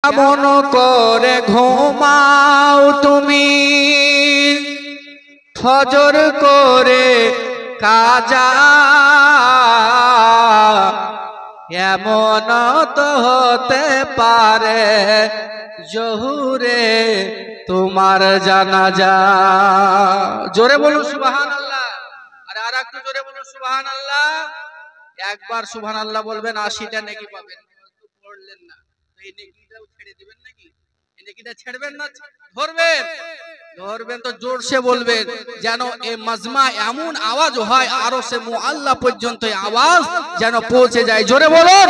কেমন করে ঘুমাও তুমি ফজর করে কাজা, এমন তো হতে পারে জহুরে তোমার জানাজা। জোরে বলুন সুবহানাল্লাহ। আর একটু জোরে বলুন সুবহানাল্লাহ। একবার সুবহানাল্লাহ বলবেন 80টা নেকি পাবেন। পড়লেন না এই নেকিটাও ছেড়ে দিবেন নাকি? এই নেকিটা ছাড়বেন না, ধরবেন ধরবেন তো জোরসে বলবেন যেন এই মাজমা এমন আওয়াজ হয় আরশে মুআল্লা পর্যন্ত আওয়াজ যেন পৌঁছে যায়। জোরে বলুন।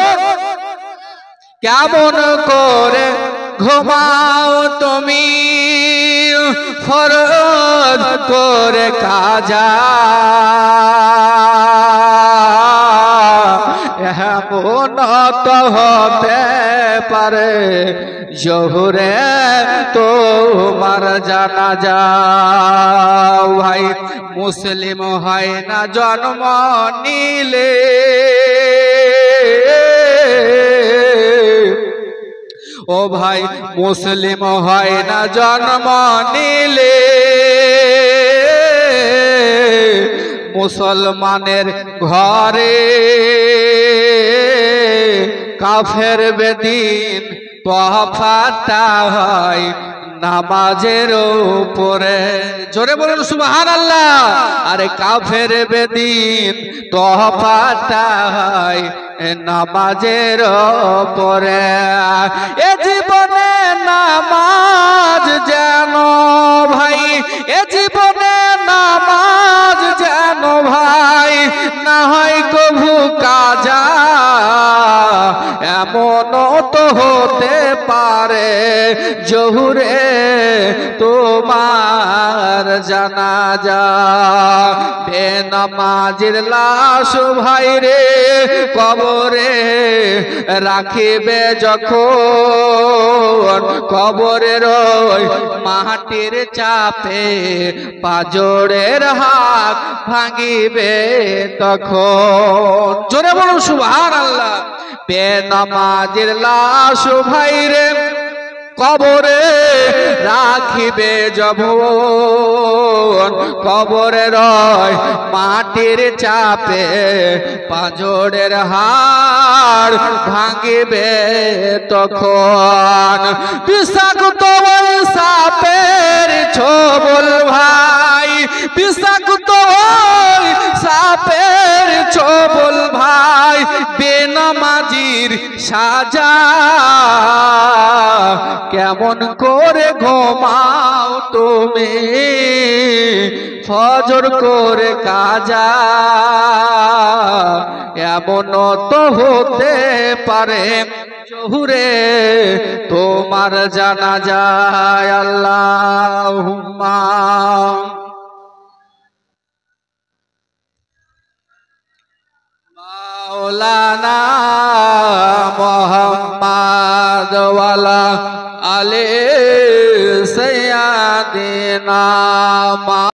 কেমন করে ঘুমাও তুমি ফরজ করে কাজা, এমন তো হতে পারে জহুরে তোমার জানাজা। ভাই মুসলিম হয় না জন্ম নিলে, ও ভাই মুসলিম হয় না জন্ম নিলে, মুসলমানের ঘরে কাফের বেদিন তফাতটা হয় নামাজের উপরে। জোরে বলুন সুবহানাল্লাহ। আরে কাফের বেদিন তফাতটা হয় নামাজের উপরে। এ জীবনে নামাজ যেন ভাই, এ জীবনে নামাজ যেন ভাই না হয় কভু কাজা, এমন তো হতে পারে জহুরে তোমার জানাজা। বেনামাজির লাশ ভাই রে কবরে রাখিবে যখন, কবরের ওই মাটির চাপে পাজরের হাত ভাঙিবে তখন। জোরে বলুন সুবহানাল্লাহ। বেনামাজির লাশ ভাই রে কবরে রাখিবে যখন, কবরের মাটির চাপে পাঁজরের হাড় ভাঙিবে তখন। বিষাক্ত ওই সাপের ছোবল ভাই, বিষাক্ত ওই সাপের ছোবল ভাই বেনামাজির সাজা, কেমন করে ঘুমাও তুমি ফজর করে কাজা, এমন তো হতে পারে জহুরে তোমার জানাজা। আল্লাহুম্মা মাওলানা মুহাম্মদ ওয়ালা আলে সাইয়্যিদিনা।